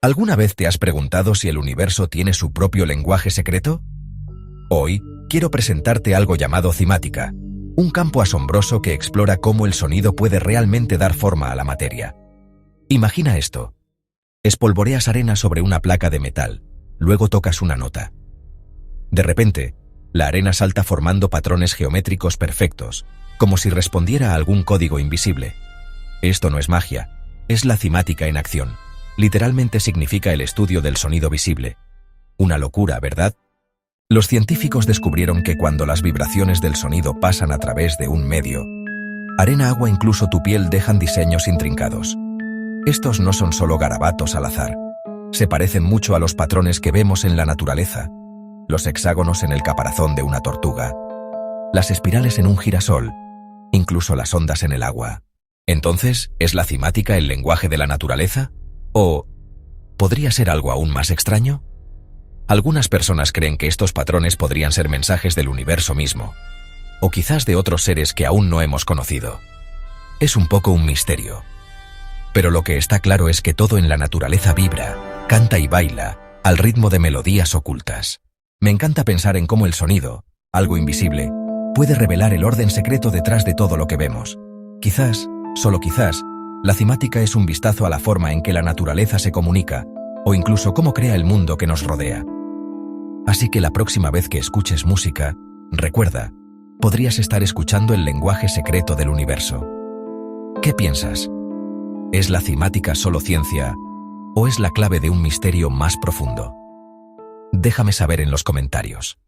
¿Alguna vez te has preguntado si el universo tiene su propio lenguaje secreto? Hoy quiero presentarte algo llamado cimática, un campo asombroso que explora cómo el sonido puede realmente dar forma a la materia. Imagina esto. Espolvoreas arena sobre una placa de metal, luego tocas una nota. De repente, la arena salta formando patrones geométricos perfectos, como si respondiera a algún código invisible. Esto no es magia, es la cimática en acción. Literalmente significa el estudio del sonido visible. Una locura, ¿verdad? Los científicos descubrieron que cuando las vibraciones del sonido pasan a través de un medio, arena, agua, incluso tu piel, dejan diseños intrincados. Estos no son solo garabatos al azar. Se parecen mucho a los patrones que vemos en la naturaleza, los hexágonos en el caparazón de una tortuga, las espirales en un girasol, incluso las ondas en el agua. Entonces, ¿es la cimática el lenguaje de la naturaleza? ¿O podría ser algo aún más extraño? Algunas personas creen que estos patrones podrían ser mensajes del universo mismo, o quizás de otros seres que aún no hemos conocido. Es un poco un misterio. Pero lo que está claro es que todo en la naturaleza vibra, canta y baila, al ritmo de melodías ocultas. Me encanta pensar en cómo el sonido, algo invisible, puede revelar el orden secreto detrás de todo lo que vemos. Quizás, solo quizás, la cimática es un vistazo a la forma en que la naturaleza se comunica, o incluso cómo crea el mundo que nos rodea. Así que la próxima vez que escuches música, recuerda, podrías estar escuchando el lenguaje secreto del universo. ¿Qué piensas? ¿Es la cimática solo ciencia, o es la clave de un misterio más profundo? Déjame saber en los comentarios.